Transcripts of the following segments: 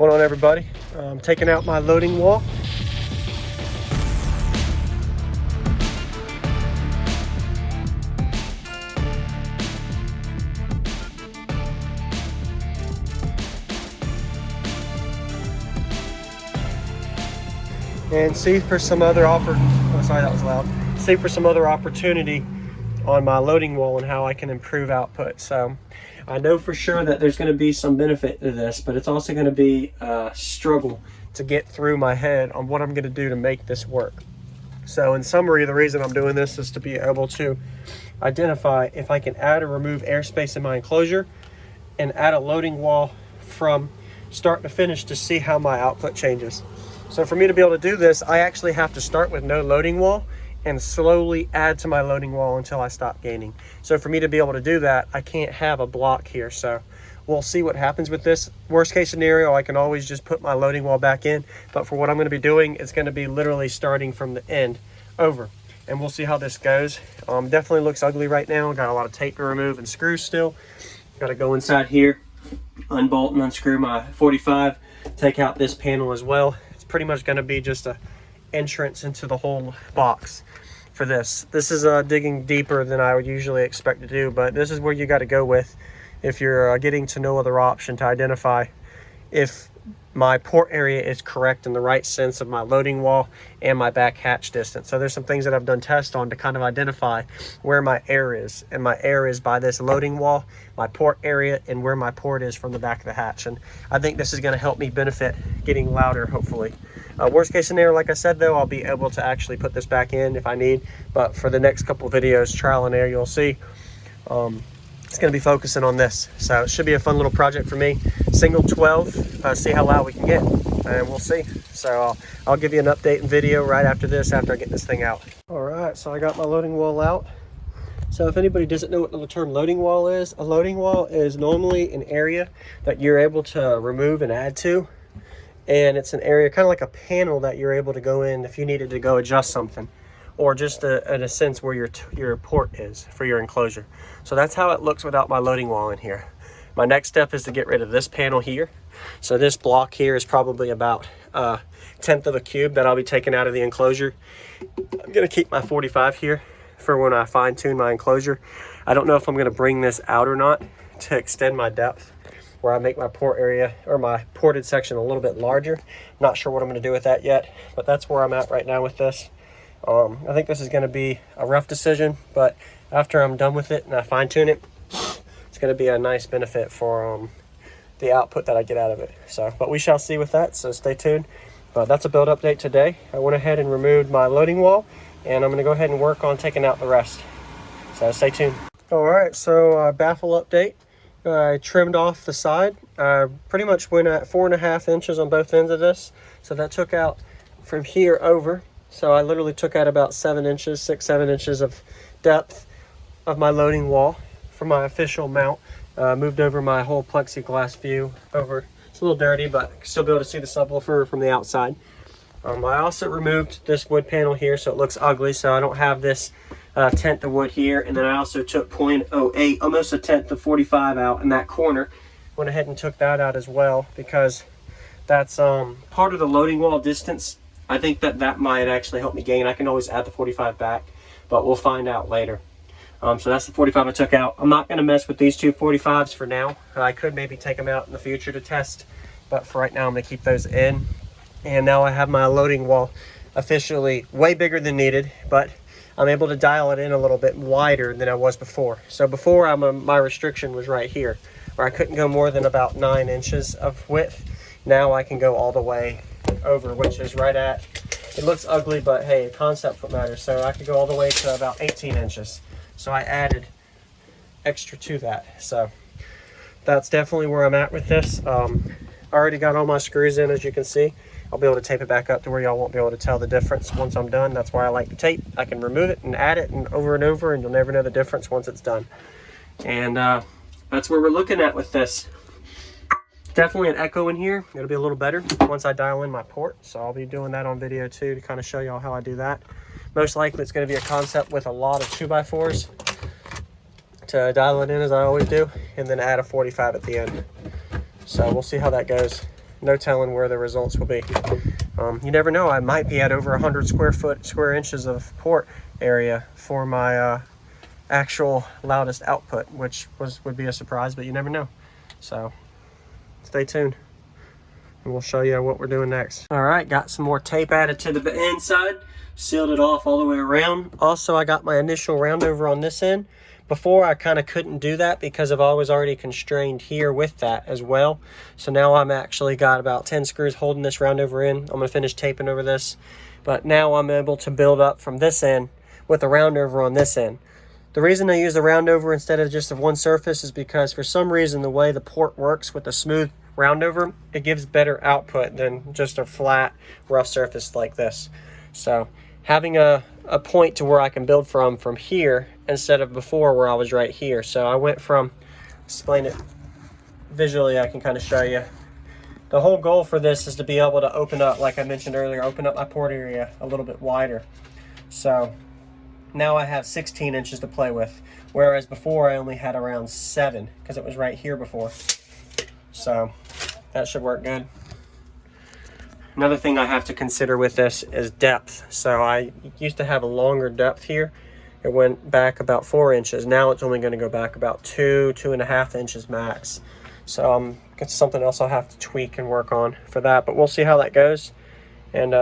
Going on, everybody? I'm taking out my loading wall. And see for some other see for some other opportunity on my loading wall and how I can improve output. So I know for sure that there's going to be some benefit to this, but it's also going to be a struggle to get through my head on what I'm going to do to make this work. So in summary, the reason I'm doing this is to be able to identify if I can add or remove airspace in my enclosure and add a loading wall from start to finish to see how my output changes. So for me to be able to do this, I actually have to start with no loading wall and slowly add to my loading wall until I stop gaining. So for me to be able to do that, I can't have a block here. So we'll see what happens with this. Worst case scenario, I can always just put my loading wall back in. But for what I'm going to be doing, it's going to be literally starting from the end over. And we'll see how this goes. Definitely looks ugly right now. Got a lot of tape to remove and screws still. Got to go inside here, unbolt and unscrew my 45, take out this panel as well. It's pretty much going to be just a entrance into the whole box for this. This is digging deeper than I would usually expect to do, but this is where you got to go with if you're getting to no other option to identify if my port area is correct in the right sense of my loading wall and my back hatch distance. So there's some things that I've done tests on to kind of identify where my air is, and my air is by this loading wall, my port area, and where my port is from the back of the hatch. And I think this is going to help me benefit getting louder, hopefully. Worst case scenario, like I said, though, I'll be able to actually put this back in if I need. But for the next couple of videos, trial and error, you'll see it's going to be focusing on this. So it should be a fun little project for me. Single 12, see how loud we can get, and we'll see. So I'll give you an update and video right after this, after I get this thing out. All right, so I got my loading wall out. So if anybody doesn't know what the term loading wall is, a loading wall is normally an area that you're able to remove and add to. And it's an area, kind of like a panel, that you're able to go in if you needed to go adjust something, or just in a sense where your port is for your enclosure. So that's how it looks without my loading wall in here. My next step is to get rid of this panel here. So this block here is probably about a 1/10 of a cube that I'll be taking out of the enclosure. I'm gonna keep my 45 here for when I fine tune my enclosure. I don't know if I'm gonna bring this out or not to extend my depth, where I make my port area or my ported section a little bit larger. Not sure what I'm going to do with that yet, but that's where I'm at right now with this. I think this is going to be a rough decision, but after I'm done with it and I fine tune it, it's going to be a nice benefit for the output that I get out of it. So, but we shall see with that, so stay tuned. But that's a build update today. I went ahead and removed my loading wall, and I'm going to go ahead and work on taking out the rest. So stay tuned. All right, so baffle update. I trimmed off the side. Pretty much went at 4.5 inches on both ends of this. So that took out from here over. So I literally took out about 7 inches, 6-7 inches of depth of my loading wall for my official mount. Moved over my whole plexiglass view over. It's a little dirty, but I can still be able to see the subwoofer from the outside. I also removed this wood panel here so it looks ugly, so I don't have this 1/10 of wood here. And then I also took 0.08, almost a 1/10 of 45 out in that corner. Went ahead and took that out as well, because that's part of the loading wall distance. I think that might actually help me gain. I can always add the 45 back, but we'll find out later. So that's the 45 I took out. I'm not going to mess with these two 45s for now. I could maybe take them out in the future to test, but for right now I'm going to keep those in. And now I have my loading wall officially way bigger than needed, but I'm able to dial it in a little bit wider than I was before. So before, my restriction was right here, where I couldn't go more than about 9 inches of width. Now I can go all the way over, which is right at, it looks ugly, but hey, concept what matters. So I could go all the way to about 18 inches. So I added extra to that. So that's definitely where I'm at with this. I already got all my screws in, as you can see. I'll be able to tape it back up to where y'all won't be able to tell the difference once I'm done. That's why I like to tape. I can remove it and add it and over, and you'll never know the difference once it's done. And that's where we're looking at with this. Definitely an echo in here. It'll be a little better once I dial in my port. So I'll be doing that on video too, to kind of show y'all how I do that. Most likely it's going to be a concept with a lot of 2x4s to dial it in, as I always do, and then add a 45 at the end. So we'll see how that goes. no telling where the results will be. You never know, I might be at over 100 square inches of port area for my actual loudest output, which would be a surprise, but you never know. So stay tuned and we'll show you what we're doing next. All right, got some more tape added to the inside, sealed it off all the way around. Also, I got my initial round over on this end. Before, I kind of couldn't do that because I was already constrained here with that as well. So now I'm actually got about 10 screws holding this round over in. I'm going to finish taping over this. But now I'm able to build up from this end with a round over on this end. The reason I use the round over instead of just of one surface is because for some reason the way the port works with a smooth round over, it gives better output than just a flat rough surface like this. So having a point to where I can build from here instead of before where I was right here. So I went from, explain it visually, I can kind of show you. The whole goal for this is to be able to open up, like I mentioned earlier, open up my port area a little bit wider. So now I have 16 inches to play with, whereas before I only had around 7 because it was right here before. So that should work good. Another thing I have to consider with this is depth. So I used to have a longer depth here. It went back about 4 inches. Now it's only going to go back about 2.5 inches max. So it's something else I'll have to tweak and work on for that. But we'll see how that goes. And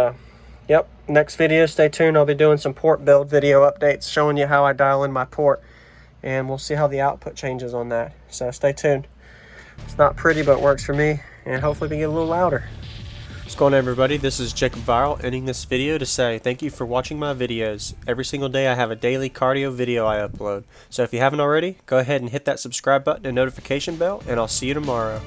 yep, next video, stay tuned. I'll be doing some port build video updates showing you how I dial in my port. And we'll see how the output changes on that. So stay tuned. It's not pretty, but it works for me. And hopefully we get a little louder. What's going on, everybody? This is Jacob Viral, ending this video to say thank you for watching my videos. Every single day I have a daily cardio video I upload. So if you haven't already, go ahead and hit that subscribe button and notification bell, and I'll see you tomorrow.